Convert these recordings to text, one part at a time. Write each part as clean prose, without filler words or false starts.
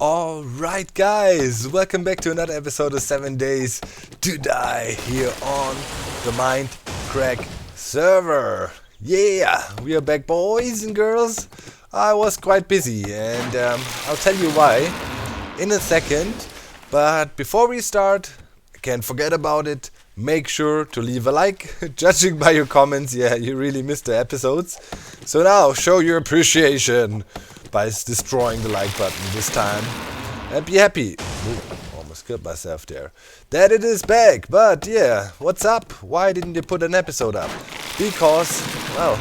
Alright guys, welcome back to another episode of 7 Days to Die here on the Mindcrack server. Yeah, we are back boys and girls. I was quite busy and I'll tell you why in a second. But before we start, can't forget about it. Make sure to leave a like. Judging by your comments, yeah, you really missed the episodes. So now, show your appreciation by destroying the like button this time. And be happy. Ooh, almost killed myself there. That it is back. But yeah, what's up? Why didn't you put an episode up? Because, well,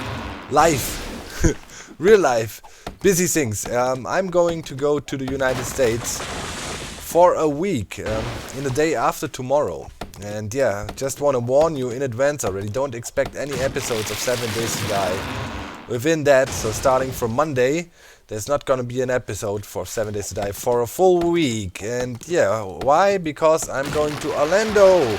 life. Real life. Busy things. I'm going to go to the United States for a week in the day after tomorrow. And yeah, just want to warn you in advance already, don't expect any episodes of 7 Days to Die within that. So starting from Monday, there's not gonna be an episode for 7 Days to Die for a full week. And yeah, why? Because I'm going to Orlando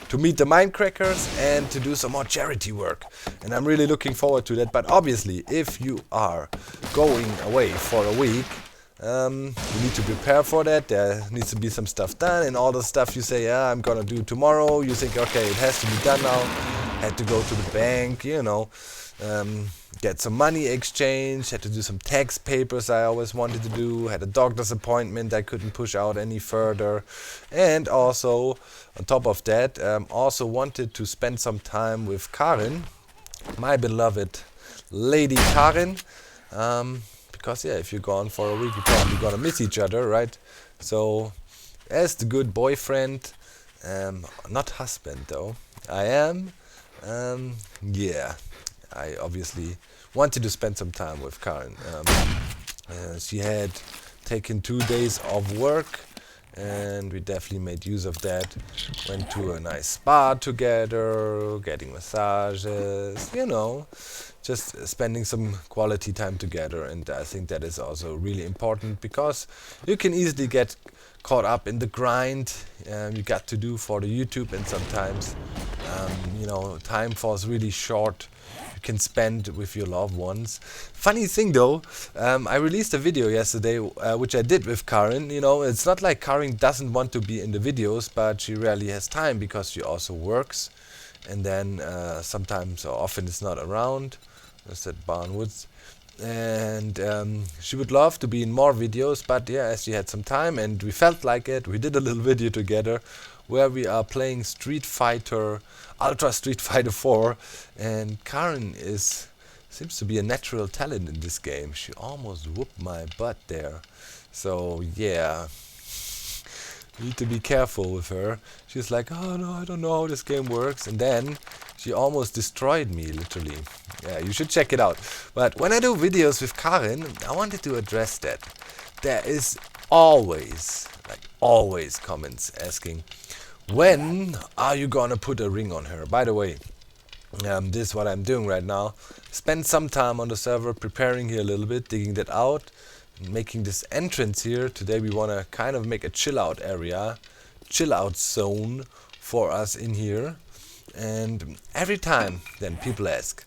to meet the Mindcrackers and to do some more charity work. And I'm really looking forward to that. But obviously, if you are going away for a week, you need to prepare for that. There needs to be some stuff done, and all the stuff you say, yeah, I'm gonna do tomorrow, you think, okay, it has to be done now. Had to go to the bank, you know, get some money exchange, had to do some tax papers I always wanted to do, had a doctor's appointment I couldn't push out any further, and also, on top of that, also wanted to spend some time with Karin, my beloved lady Karin, because yeah, if you're gone for a week, you're probably gonna miss each other, right? So, as the good boyfriend, not husband though, I am, yeah, I obviously wanted to spend some time with Karen. She had taken 2 days off work, and we definitely made use of that. Went to a nice spa together, getting massages, you know, just spending some quality time together. And I think that is also really important, because you can easily get caught up in the grind you got to do for the YouTube, and sometimes you know, time falls really short you can spend with your loved ones. Funny thing though, I released a video yesterday which I did with Karen. You know, it's not like Karen doesn't want to be in the videos, but she rarely has time because she also works, and then sometimes or often is not around. That's at Barnwoods. And she would love to be in more videos, but yeah, as she had some time and we felt like it, we did a little video together where we are playing Street Fighter, Ultra Street Fighter 4, and Karen seems to be a natural talent in this game. She almost whooped my butt there. So yeah, need to be careful with her. She's like, oh no, I don't know how this game works, and then she almost destroyed me, literally. Yeah, you should check it out. But when I do videos with Karen, I wanted to address that. There is always, like always, comments asking, when are you gonna put a ring on her? By the way, this is what I'm doing right now. Spend some time on the server preparing here a little bit, digging that out, making this entrance here. Today we wanna kind of make a chill out area, chill out zone for us in here. And every time then people ask,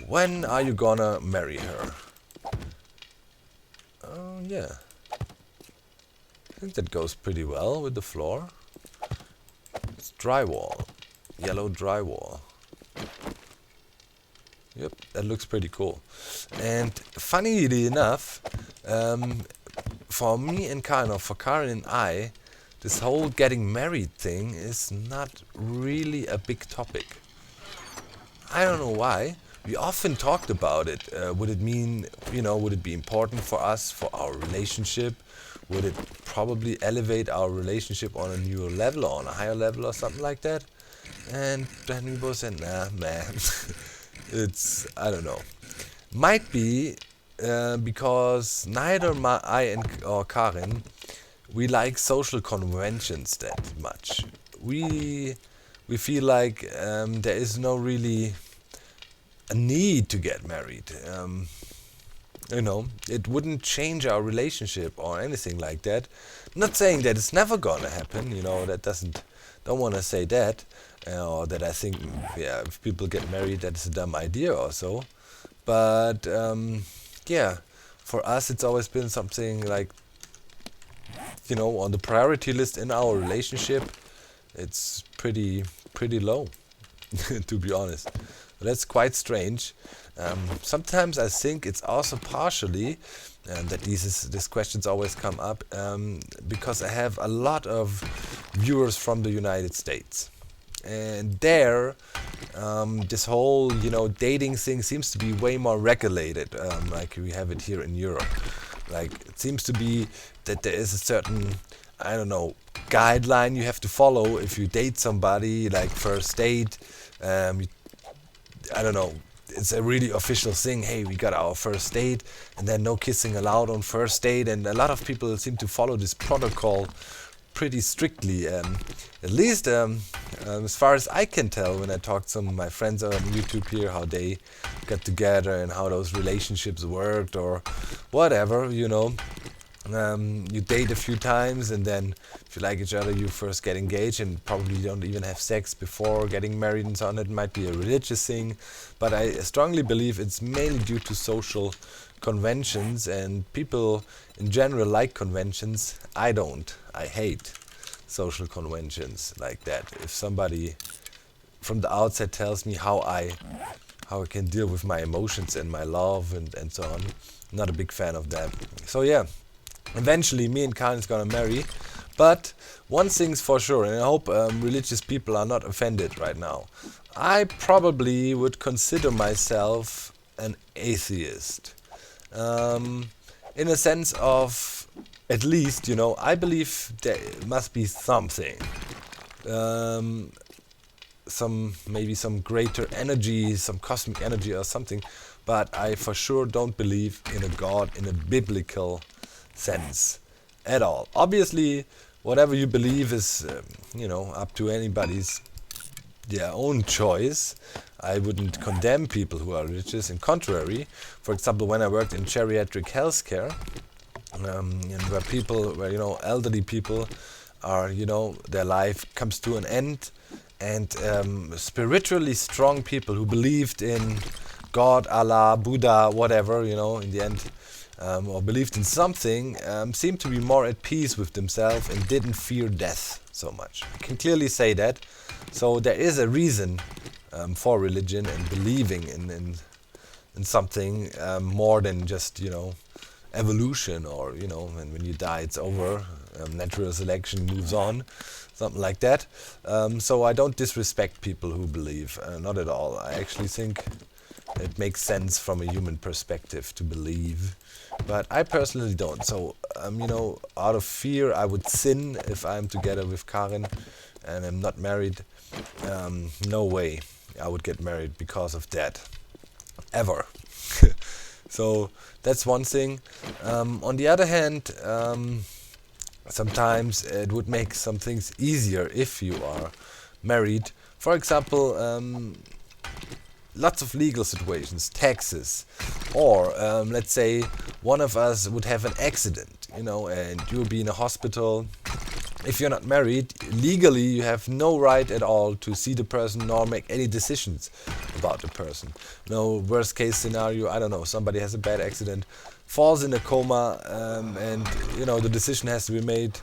when are you gonna marry her? Oh yeah, I think that goes pretty well with the floor. It's drywall, yellow drywall. Yep, that looks pretty cool. And funnily enough, for me and Karen, or for Karen and I, this whole getting married thing is not really a big topic. I don't know why. We often talked about it. Would it mean, you know, would it be important for us, for our relationship? Would it probably elevate our relationship on a newer level or on a higher level or something like that? And then we both said, nah, man. It's, I don't know. Might be because neither I or Karen, we like social conventions that much. We feel like there is no really a need to get married. You know, it wouldn't change our relationship or anything like that. Not saying that it's never gonna happen. You know, that don't want to say that, or that I think, yeah, if people get married, that is a dumb idea or so. But yeah, for us, it's always been something like you know, on the priority list in our relationship, it's pretty low, to be honest. That's quite strange. Sometimes I think it's also partially that these questions always come up because I have a lot of viewers from the United States, and there this whole, you know, dating thing seems to be way more regulated, like we have it here in Europe. Like, it seems to be that there is a certain, I don't know, guideline you have to follow if you date somebody, like first date. I don't know, it's a really official thing. Hey, we got our first date, and then no kissing allowed on first date. And a lot of people seem to follow this protocol pretty strictly. At least as far as I can tell, when I talk to some of my friends on YouTube here, how they got together and how those relationships worked or whatever, you know. You date a few times, and then if you like each other, you first get engaged and probably don't even have sex before getting married and so on. It might be a religious thing, but I strongly believe it's mainly due to social conventions, and people in general like conventions. I don't. I hate social conventions like that. If somebody from the outside tells me how I can deal with my emotions and my love and so on, I'm not a big fan of that. So yeah. Eventually, me and Karin is gonna marry, but one thing's for sure, and I hope religious people are not offended right now. I probably would consider myself an atheist, in a sense of, at least, you know, I believe there must be something, maybe some greater energy, some cosmic energy or something, but I for sure don't believe in a God in a biblical sense at all. Obviously, whatever you believe is, you know, up to anybody's their own choice. I wouldn't condemn people who are religious. In contrary, for example, when I worked in geriatric healthcare, and where you know, elderly people are, you know, their life comes to an end, and spiritually strong people who believed in God, Allah, Buddha, whatever, you know, in the end, or believed in something, seemed to be more at peace with themselves and didn't fear death so much. I can clearly say that. So there is a reason for religion and believing in something more than just, you know, evolution, or, you know, when you die it's over, natural selection moves on, something like that. So I don't disrespect people who believe, not at all. I actually think it makes sense from a human perspective to believe, but I personally don't. So, you know, out of fear, I would sin if I'm together with Karin and I'm not married. No way I would get married because of that, ever. So that's one thing. On the other hand, sometimes it would make some things easier if you are married. For example, lots of legal situations, taxes, or let's say one of us would have an accident, you know, and you'll be in a hospital. If you're not married, legally you have no right at all to see the person nor make any decisions about the person. No, worst case scenario, I don't know, somebody has a bad accident, falls in a coma, and, you know, the decision has to be made,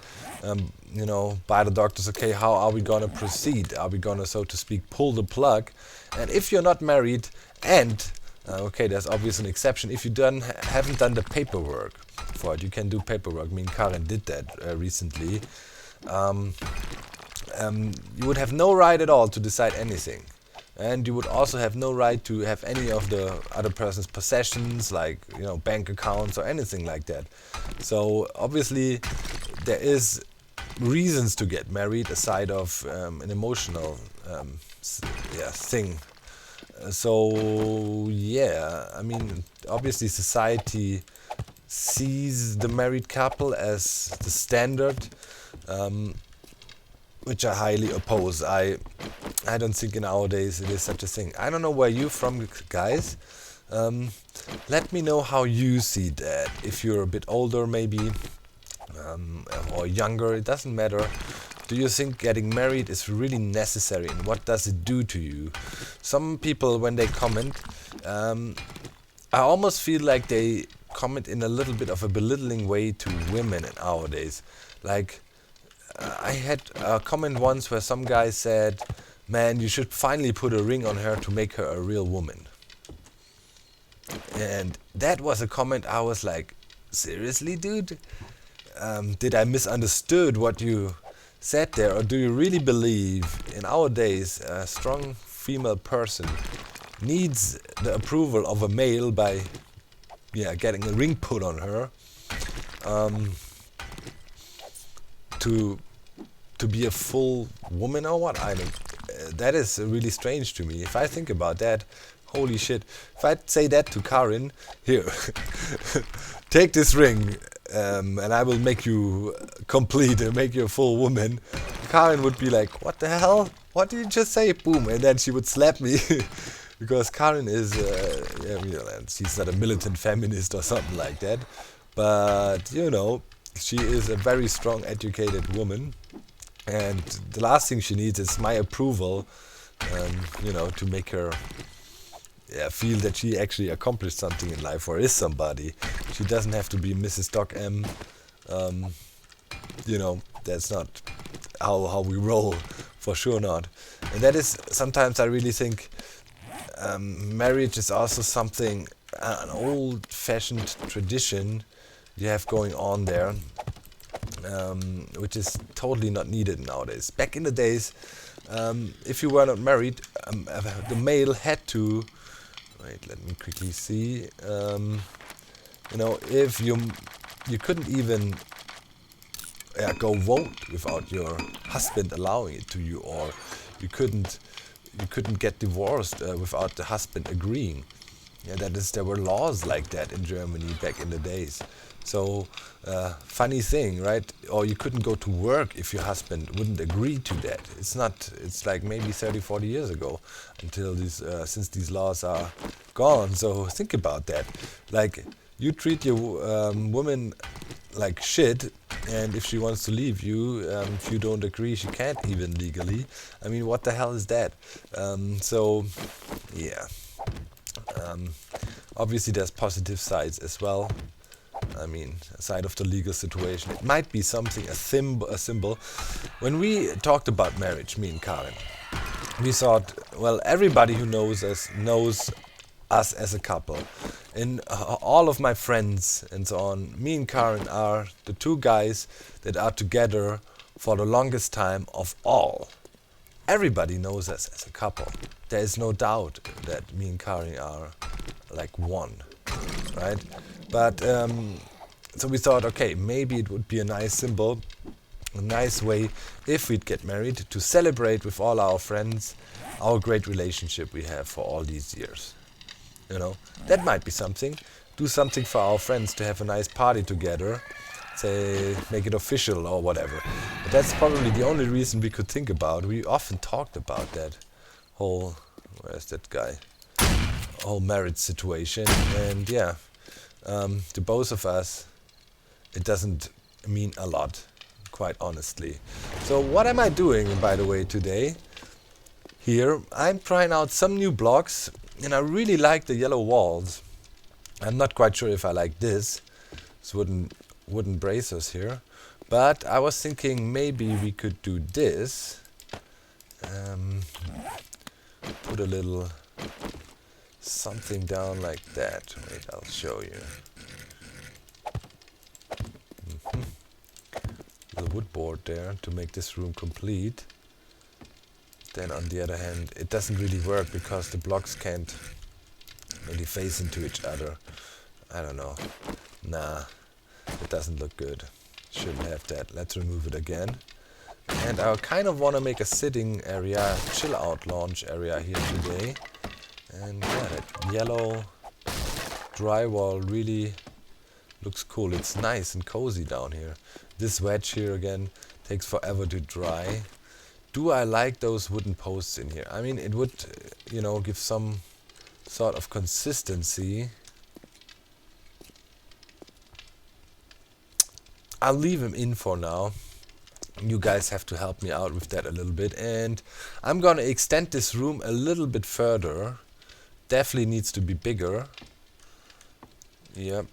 you know, by the doctors. Okay, how are we gonna proceed? Are we gonna, so to speak, pull the plug? And if you're not married, and okay, there's obviously an exception, if you haven't done the paperwork for it, you can do paperwork. Me and Karin did that recently. You would have no right at all to decide anything, and you would also have no right to have any of the other person's possessions, like, you know, bank accounts or anything like that. So obviously there is reasons to get married aside of an emotional thing. So yeah, I mean, obviously society sees the married couple as the standard, which I highly oppose. I don't think nowadays it is such a thing. I don't know where you're from, guys. Let me know how you see that. If you're a bit older, maybe, or younger, it doesn't matter. Do you think getting married is really necessary, and what does it do to you? Some people, when they comment, I almost feel like they comment in a little bit of a belittling way to women nowadays. Like, I had a comment once where some guy said, "Man, you should finally put a ring on her to make her a real woman." And that was a comment I was like, seriously, dude? Did I misunderstood what you said there? Or do you really believe in our days a strong female person needs the approval of a male by getting a ring put on her to be a full woman or what? I mean, that is really strange to me. If I think about that, holy shit. If I'd say that to Karin, here, take this ring and I will make you complete and make you a full woman. Karin would be like, what the hell? What did you just say? Boom. And then she would slap me. Because Karin is, she's not a militant feminist or something like that. But, you know, she is a very strong, educated woman. And the last thing she needs is my approval, to make her feel that she actually accomplished something in life or is somebody. She doesn't have to be Mrs. Docm. That's not how we roll, for sure not. And that is, sometimes I really think marriage is also something, an old-fashioned tradition you have going on there, which is totally not needed nowadays. Back in the days, if you were not married, the male had to, wait, let me quickly see, if you couldn't even go vote without your husband allowing it to you, or you couldn't get divorced without the husband agreeing. There were laws like that in Germany back in the days. So, funny thing, right? Or you couldn't go to work if your husband wouldn't agree to that. It's like maybe 30, 40 years ago until since these laws are gone. So think about that. Like, you treat your woman like shit, and if she wants to leave you, if you don't agree, she can't even legally. I mean, what the hell is that? Obviously there's positive sides as well. I mean, aside of the legal situation, it might be something, a symbol. When we talked about marriage, me and Karin, we thought, well, everybody who knows us as a couple. And all of my friends and so on, me and Karin are the two guys that are together for the longest time of all. Everybody knows us as a couple. There is no doubt that me and Karin are like one, right? But so we thought, okay, maybe it would be a nice symbol, a nice way if we'd get married to celebrate with all our friends our great relationship we have for all these years. That might be something. Do something for our friends to have a nice party together. Say, make it official or whatever. But that's probably the only reason we could think about. We often talked about that whole, where's that guy? Whole marriage situation. And to both of us, it doesn't mean a lot, quite honestly. So what am I doing, by the way, today? Here, I'm trying out some new blocks, and I really like the yellow walls. I'm not quite sure if I like this. It's wooden braces here. But I was thinking maybe we could do this. Put a little something down like that. Wait, I'll show you. The wood board there to make this room complete. Then on the other hand, it doesn't really work because the blocks can't really face into each other. I don't know. Nah, it doesn't look good. Shouldn't have that. Let's remove it again. And I kind of want to make a sitting area, chill out lounge area here today. And that yellow drywall really looks cool. It's nice and cozy down here. This wedge here again takes forever to dry. Do I like those wooden posts in here? I mean, it would, give some sort of consistency. I'll leave them in for now. You guys have to help me out with that a little bit. And I'm gonna extend this room a little bit further. Definitely needs to be bigger. Yep.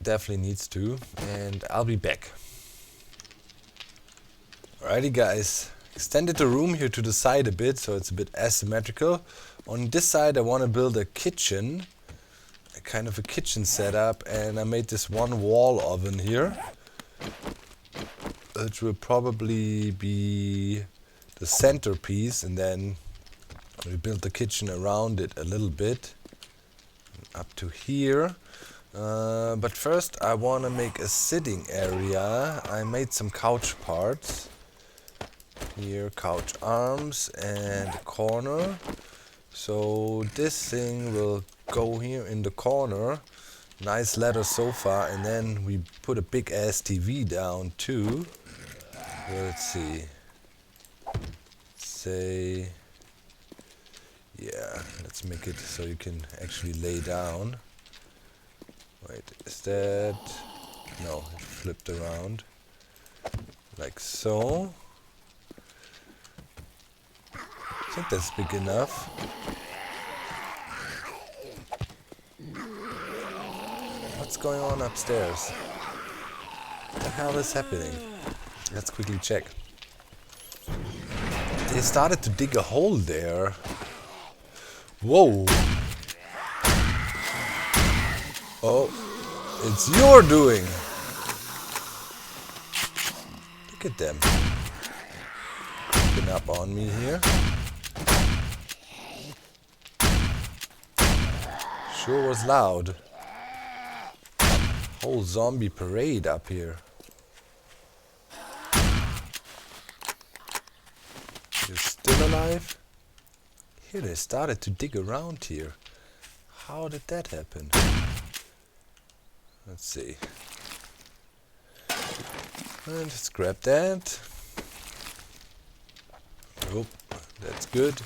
definitely needs to, and I'll be back. Alrighty guys, extended the room here to the side a bit, so it's a bit asymmetrical. On this side I want to build a kitchen, a kind of a kitchen setup, and I made this one wall oven here, which will probably be the centerpiece, and then we build the kitchen around it a little bit, up to here. But first I want to make a sitting area. I made some couch parts. Here, couch arms and a corner. So this thing will go here in the corner. Nice leather sofa, and then we put a big ass TV down too. Let's see. Say, yeah, let's make it so you can actually lay down. Wait, is that... No, it flipped around. Like so. I think that's big enough. What's going on upstairs? What the hell is happening? Let's quickly check. They started to dig a hole there. Whoa! Oh, it's your doing! Look at them. Looking up on me here. Sure was loud. Whole zombie parade up here. You're still alive? Here they started to dig around here. How did that happen? Let's see. And let's grab that. Oh, that's good.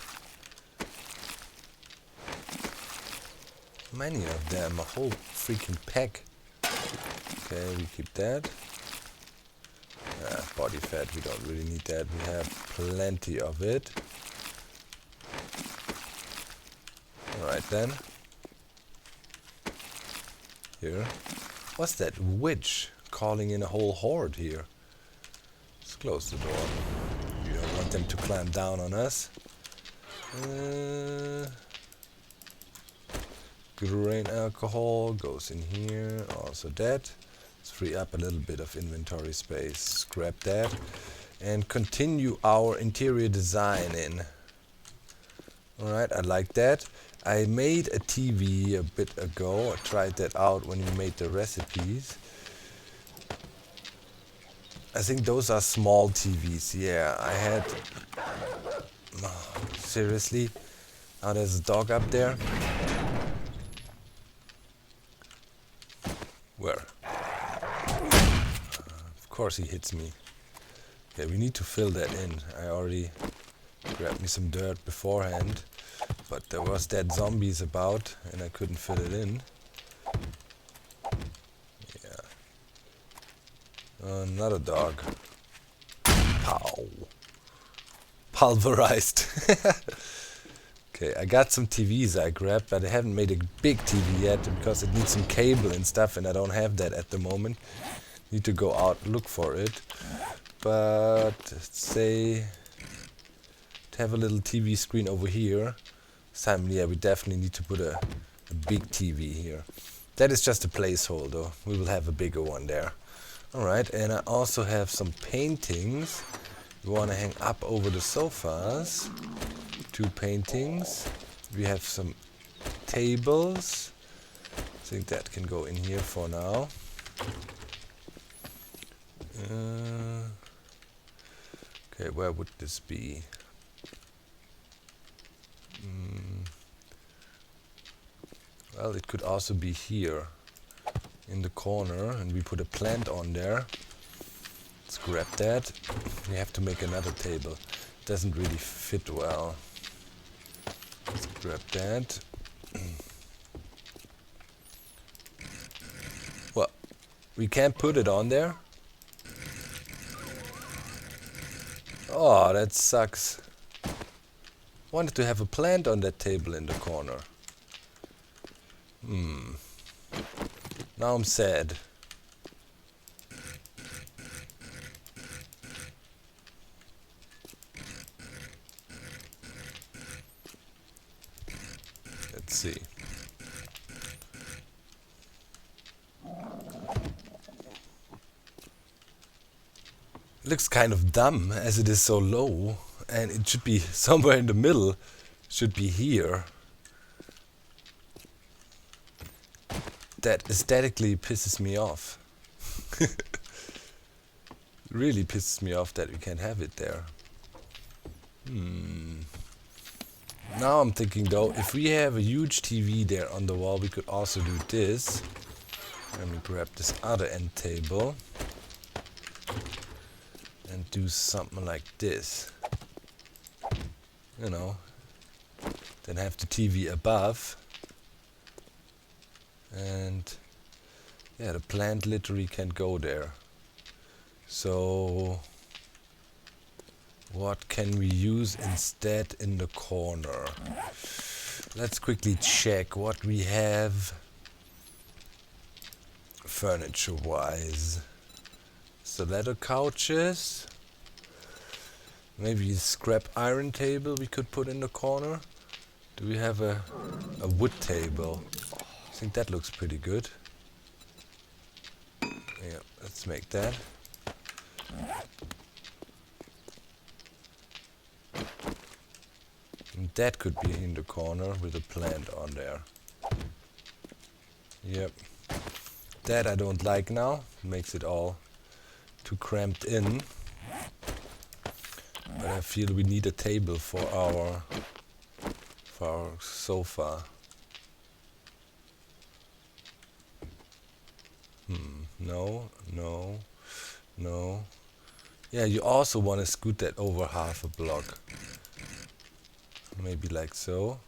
Many of them, a whole freaking pack. Okay, we keep that. Body fat, we don't really need that. We have plenty of it. Alright then. Here. What's that witch calling in a whole horde here? Let's close the door. We don't want them to climb down on us. Grain alcohol goes in here. Also that. Let's free up a little bit of inventory space. Scrap that. And continue our interior design in. Alright, I like that. I made a TV a bit ago. I tried that out when we made the recipes. I think those are small TVs. Yeah, I had... Oh, seriously? Now there's a dog up there. Where? Of course he hits me. Okay, we need to fill that in. I already grabbed me some dirt beforehand, but there was dead zombies about and I couldn't fill it in. Yeah. Another dog. Pow. Pulverized. Okay, I got some TVs I grabbed, but I haven't made a big TV yet because it needs some cable and stuff, and I don't have that at the moment. Need to go out and look for it. But say to have a little TV screen over here. This time, yeah, we definitely need to put a big TV here. That is just a placeholder. We will have a bigger one there. Alright, and I also have some paintings we want to hang up over the sofas. 2 paintings. We have some tables. I think that can go in here for now. Okay, where would this be? Well, it could also be here in the corner, and we put a plant on there. Let's grab that. We have to make another table. Doesn't really fit well. Let's grab that. Well, we can't put it on there. Oh, that sucks. Wanted to have a plant on that table in the corner. Now I'm sad. Let's see. It looks kind of dumb as it is so low, and it should be somewhere in the middle. Should be here. That aesthetically pisses me off. Really pisses me off that we can't have it there. Now I'm thinking though, if we have a huge TV there on the wall, we could also do this. Let me grab this other end table and do something like this. You know, then have the TV above. And yeah, the plant literally can't go there. So what can we use instead in the corner? Let's quickly check what we have furniture wise. Stiletto couches. Maybe a scrap iron table we could put in the corner. Do we have a wood table? I think that looks pretty good. Yeah, let's make that. And that could be in the corner with a plant on there. Yep. That I don't like now. Makes it all too cramped in. But I feel we need a table for our sofa. No. Yeah, you also want to scoot that over half a block. Maybe like so.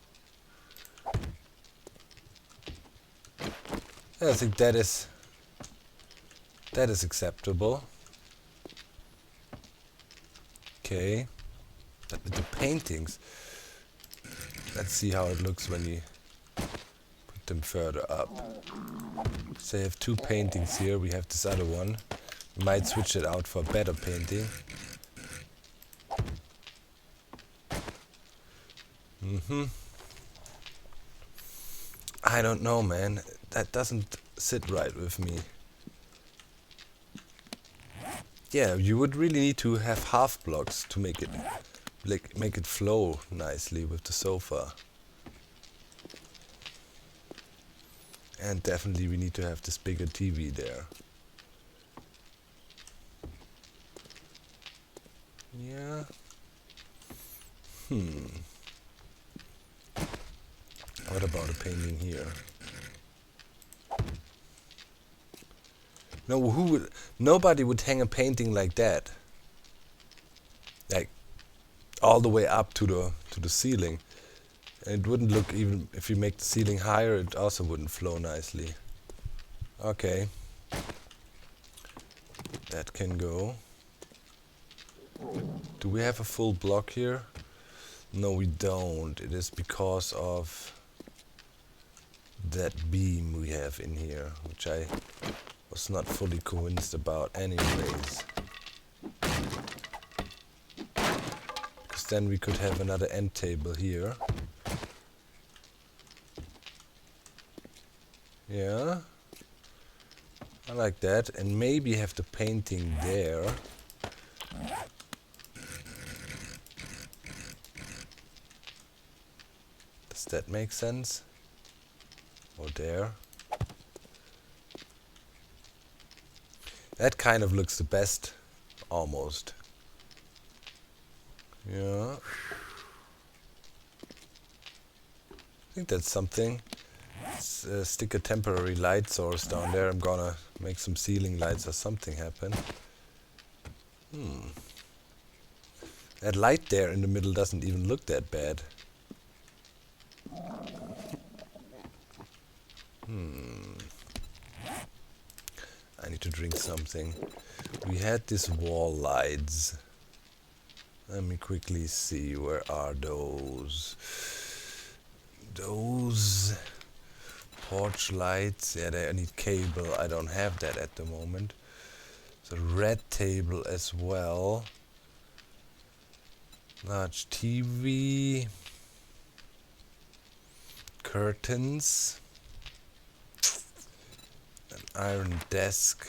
Yeah, I think that is acceptable. Okay. But with the paintings, let's see how it looks when you put them further up. So I have two paintings here, we have this other one. We might switch it out for a better painting. I don't know, man. That doesn't sit right with me. Yeah, you would really need to have half blocks to make it flow nicely with the sofa. And definitely we need to have this bigger TV there. Yeah. What about a painting here? No, nobody would hang a painting like that. Like all the way up to the ceiling. And it wouldn't look, even if you make the ceiling higher, it also wouldn't flow nicely. Okay. That can go. Do we have a full block here? No, we don't. It is because of that beam we have in here, which I was not fully convinced about anyways. Because then we could have another end table here. Yeah. I like that. And maybe have the painting there. Does that make sense? Or there? That kind of looks the best, almost. Yeah. I think that's something. Let's stick a temporary light source down there. I'm gonna make some ceiling lights or something happen. That light there in the middle doesn't even look that bad. I need to drink something. We had these wall lights. Let me quickly see, where are those? Those Porch lights, yeah, they need cable. I don't have that at the moment. So red table as well. Large TV. Curtains. An iron desk.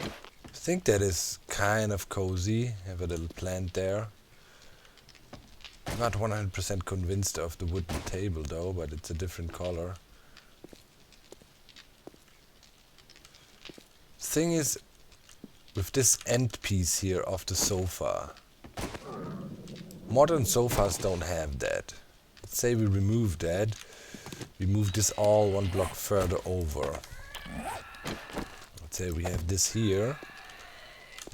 I think that is kind of cozy. Have a little plant there. Not 100% convinced of the wooden table though, but it's a different color. Thing is, with this end piece here of the sofa, modern sofas don't have that. Let's say we remove that. We move this all one block further over. Let's say we have this here.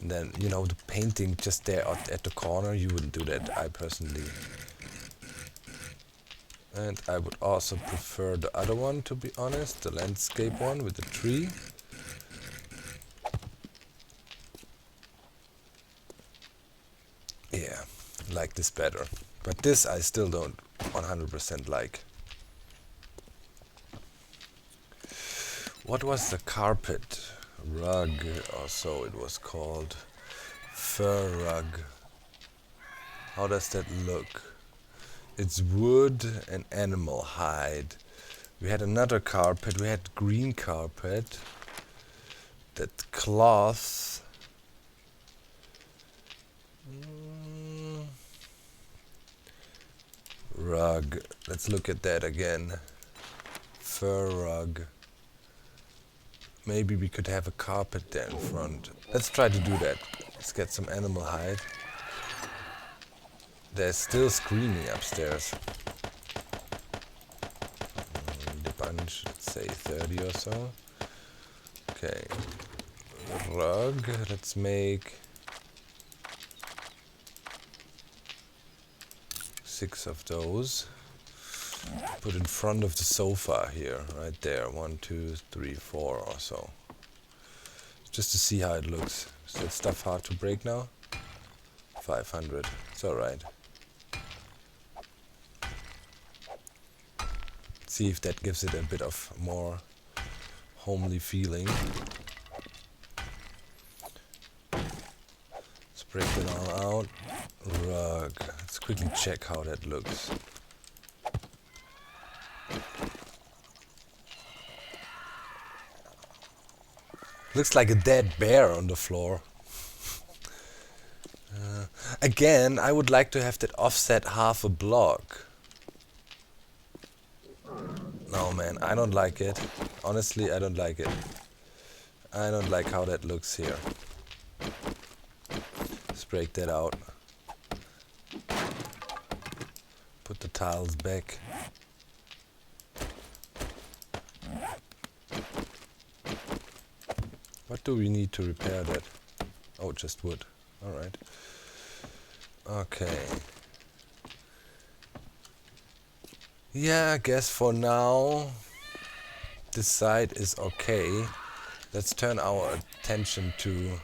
And then, you know, the painting just there at the corner, you wouldn't do that, I personally. And I would also prefer the other one, to be honest, the landscape one with the tree. Yeah, I like this better. But this I still don't 100% like. What was the carpet? Rug, or so it was called. Fur rug. How does that look? It's wood and animal hide. We had another carpet. We had green carpet. That cloth. Rug. Let's look at that again. Fur rug. Maybe we could have a carpet there in front. Let's try to do that. Let's get some animal hide. They're still screaming upstairs. The bunch, let's say 30 or so. Okay. Rug, let's make 6 of those. Put in front of the sofa here, right there. 1, 2, 3, 4 or so. Just to see how it looks. Is that stuff hard to break now? 500. It's alright. See if that gives it a bit of more homely feeling. Let's break it all out. Rug. Let's quickly check how that looks. Looks like a dead bear on the floor. Again, I would like to have that offset half a block. No man, I don't like it. Honestly, I don't like it. I don't like how that looks here. Let's break that out. Put the tiles back. What do we need to repair that? Oh, just wood. Alright. Okay. Yeah, I guess for now this side is okay. Let's turn our attention to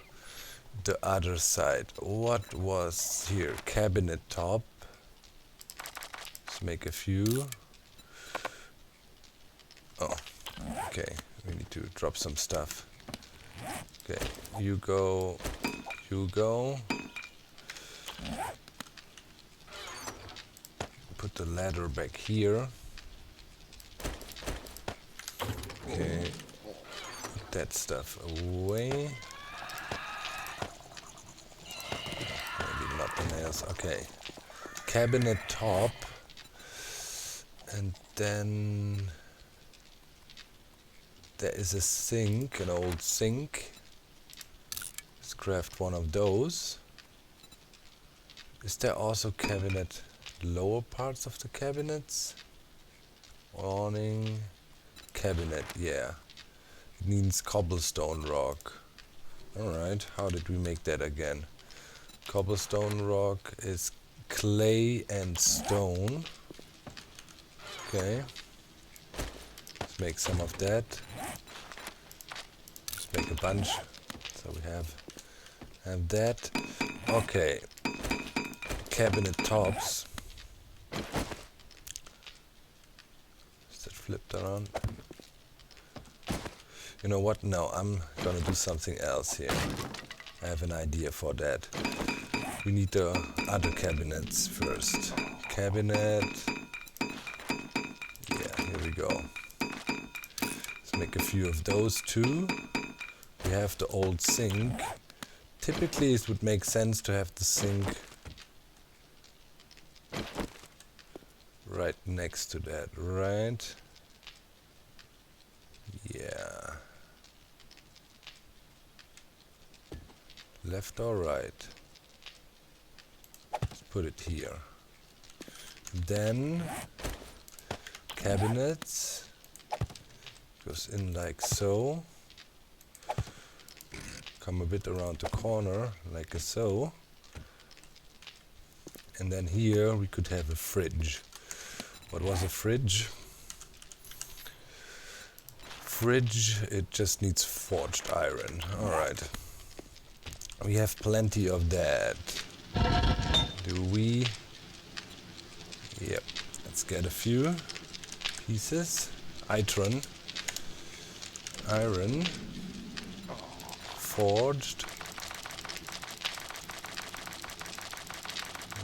the other side. What was here? Cabinet top. Let's make a few. Oh, okay. We need to drop some stuff. Okay, you go, you go. Put the ladder back here. Okay, put that stuff away. Maybe not the nails. Okay, cabinet top, and then there is a sink, an old sink. Let's craft one of those. Is there also cabinet lower parts of the cabinets? Awning, cabinet, yeah. It needs cobblestone rock. Alright, how did we make that again? Cobblestone rock is clay and stone. Okay. Let's make some of that. Let's make a bunch. So we have that. Okay. cabinet tops. Is that flipped around? You know what? No, I'm gonna do something else here. I have an idea for that. We need the other cabinets first. Cabinet. Yeah, here we go. Let's make a few of those too. We have the old sink. Typically it would make sense to have the sink right next to that, right? Yeah. Left or right? Let's put it here. Then cabinets goes in like so. Come a bit around the corner like so. And then here we could have a fridge. What was a fridge? Fridge, it just needs forged iron. Alright. We have plenty of that. Do we? Yep. Let's get a few pieces. Iron. Forged.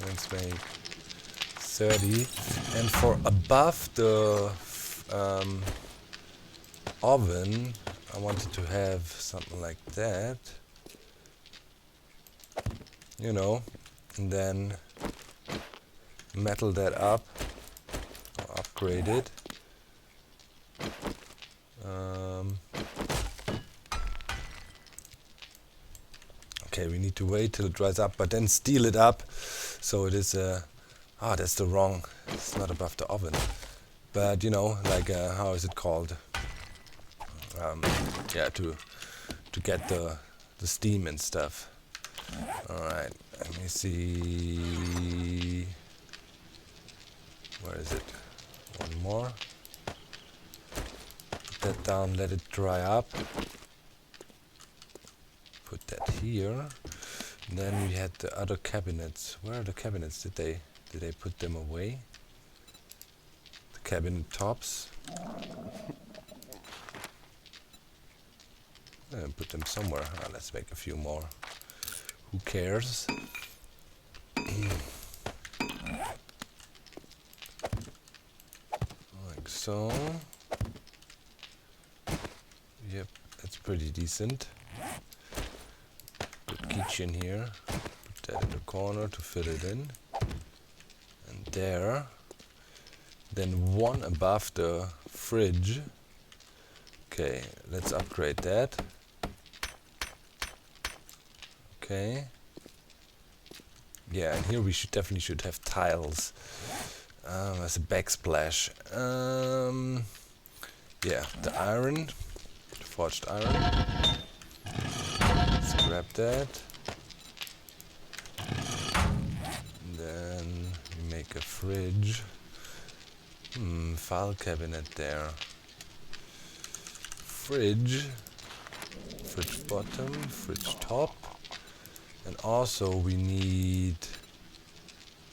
Let's make 30. And for above the oven, I wanted to have something like that. You know, and then metal that up, or upgrade it. Okay, we need to wait till it dries up, but then steel it up, so it is that's the wrong, it's not above the oven. But you know, like, how is it called? Yeah, to get the steam and stuff. Alright, let me see. Where is it? One more. Put that down, let it dry up. Put that here. And then we had the other cabinets. Where are the cabinets? Did they put them away? The cabinet tops. And put them somewhere. Let's make a few more. Who cares? Like so. Yep, that's pretty decent. Good kitchen here. Put that in the corner to fill it in. And there. Then one above the fridge. Okay, let's upgrade that. Okay. Yeah, and here we definitely should have tiles as a backsplash. Yeah, the iron, the forged iron. Let's grab that. And then we make a fridge. File cabinet there. Fridge bottom, fridge top. And also we need to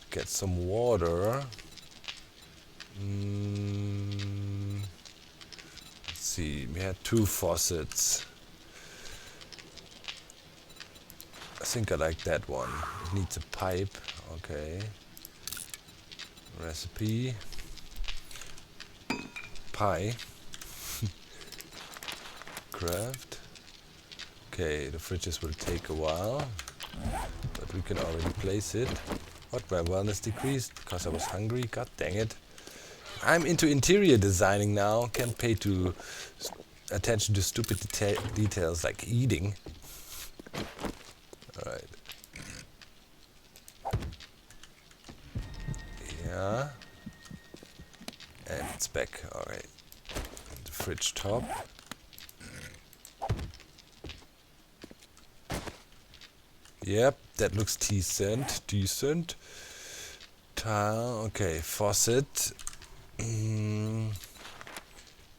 get some water. Let's see, we had 2 faucets. I think I like that one. It needs a pipe. Okay. Recipe. Pie. Craft. Okay, the fridges will take a while. But we can already place it. What, my wellness decreased? Because I was hungry? God dang it. I'm into interior designing now. Can't pay attention to stupid details like eating. Alright. Yeah. And it's back. Alright. The fridge top. Yep, that looks decent. Tile, okay, faucet.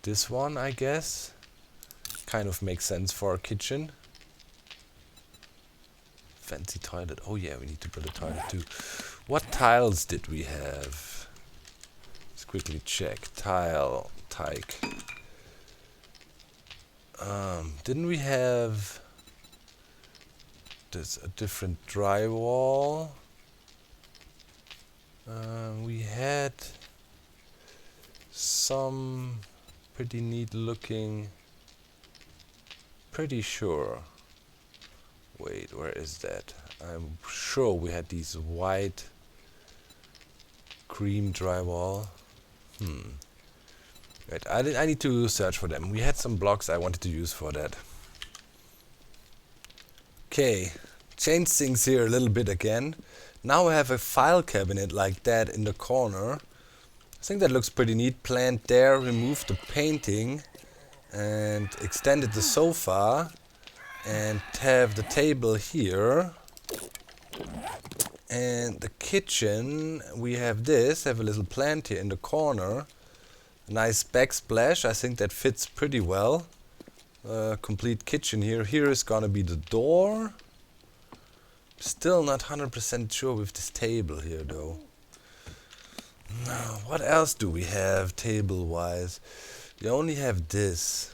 This one, I guess. Kind of makes sense for a kitchen. Fancy toilet. Oh yeah, we need to build a toilet too. What tiles did we have? Let's quickly check. Tile type. Didn't we have this a different drywall? We had some pretty neat looking. Pretty sure. Wait, where is that? I'm sure we had these white cream drywall. Right, I need to search for them. We had some blocks I wanted to use for that. Okay, change things here a little bit again. Now I have a file cabinet like that in the corner. I think that looks pretty neat. Plant there, remove the painting, and extended the sofa, and have the table here. And the kitchen, we have this, have a little plant here in the corner. A nice backsplash, I think that fits pretty well. Complete kitchen here. Here is gonna be the door. Still not 100% sure with this table here though. Now, what else do we have table wise? We only have this.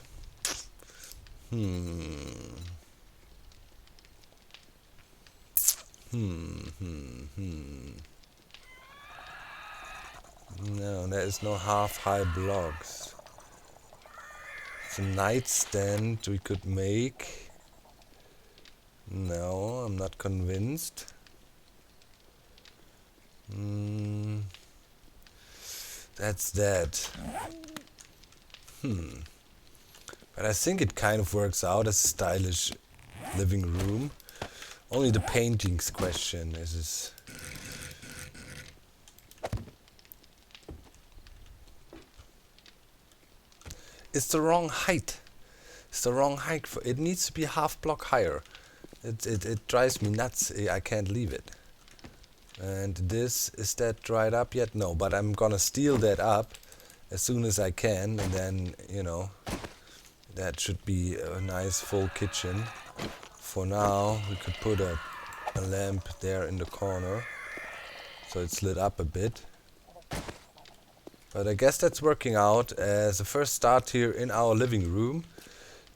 No, there is no half-high blocks. It's a nightstand we could make. No, I'm not convinced. That's that. But I think it kind of works out as a stylish living room. Only the paintings question is it's the wrong height. It's the wrong height for it. Needs to be a half block higher. It drives me nuts. I can't leave it. And this, is that dried up yet? No, but I'm gonna steal that up as soon as I can, and then, you know, that should be a nice full kitchen. For now, we could put a lamp there in the corner, so it's lit up a bit. But I guess that's working out as a first start here in our living room.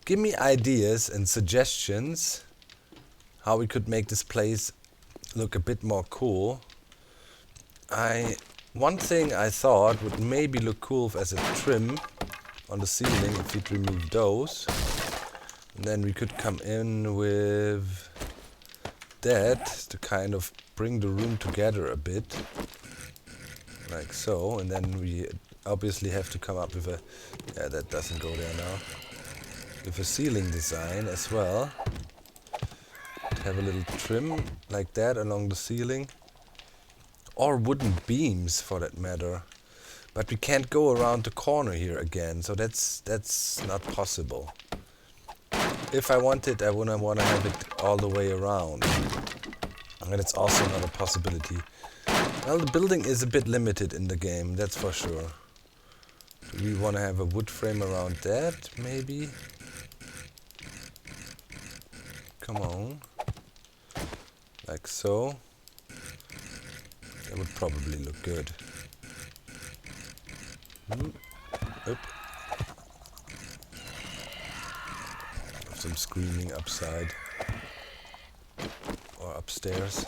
Give me ideas and suggestions how we could make this place look a bit more cool. One thing I thought would maybe look cool as a trim on the ceiling if we'd remove those. And then we could come in with that to kind of bring the room together a bit. Like so. And then we obviously have to come up with a... Yeah, that doesn't go there now. With a ceiling design as well. Have a little trim like that along the ceiling. Or wooden beams for that matter. But we can't go around the corner here again, so that's not possible. If I wanted, I wouldn't want to have it all the way around. And it's also not a possibility. Well, the building is a bit limited in the game, that's for sure. Do we want to have a wood frame around that, maybe? Come on. Like so. That would probably look good. Oop. Some screaming upside or upstairs.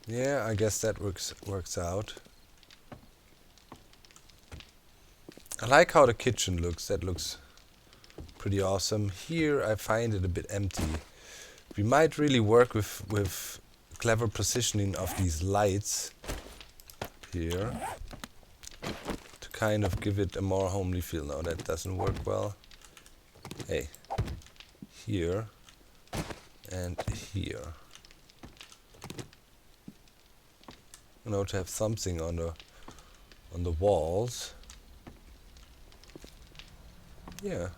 Yeah, I guess that works out. I like how the kitchen looks. That looks pretty awesome. Here I find it a bit empty. We might really work with clever positioning of these lights here to kind of give it a more homely feel. No, that doesn't work well. Hey, here and here. You know, to have something on the walls. Yeah.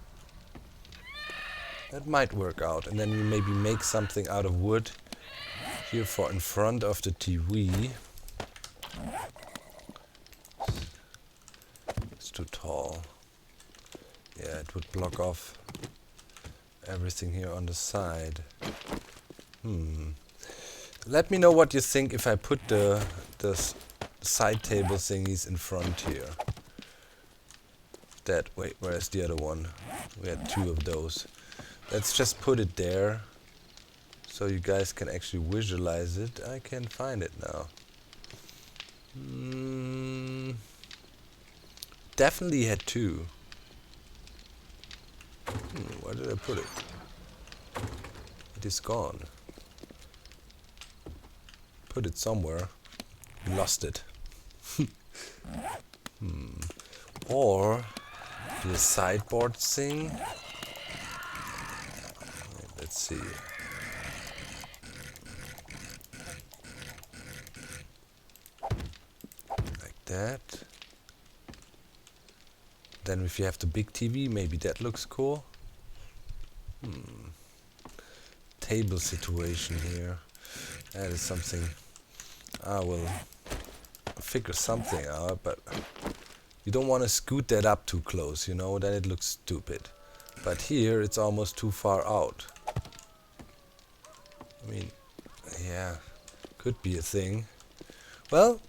That might work out. And then we maybe make something out of wood here for in front of the TV. It's too tall. Yeah, it would block off everything here on the side. Let me know what you think if I put the side table thingies in front here. Wait, where's the other one? We had 2 of those. Let's just put it there so you guys can actually visualize it. I can't find it now. Definitely had 2. Where did I put it? It is gone. Put it somewhere. Lost it. Or the sideboard thing. Let's see. Like that. Then if you have the big TV, maybe that looks cool. Table situation here. That is something I will figure something out, but you don't want to scoot that up too close, you know, then it looks stupid. But here it's almost too far out. I mean, yeah, could be a thing. Well,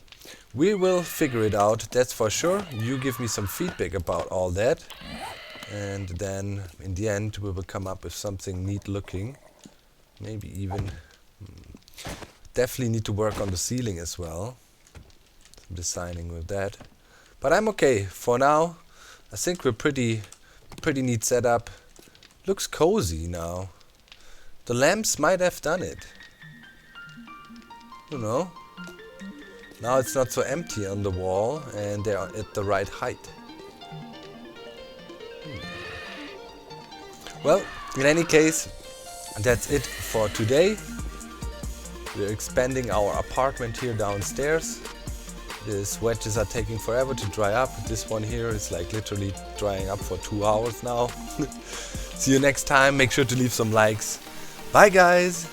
we will figure it out, that's for sure. You give me some feedback about all that. And then in the end we will come up with something neat looking. Maybe even definitely need to work on the ceiling as well. Some designing with that. But I'm okay for now. I think we're pretty neat setup. Looks cozy now. The lamps might have done it. You know. Now it's not so empty on the wall and they're at the right height. Well, in any case, that's it for today. We're expanding our apartment here downstairs. These wedges are taking forever to dry up. This one here is like literally drying up for 2 hours now. See you next time. Make sure to leave some likes. Bye guys!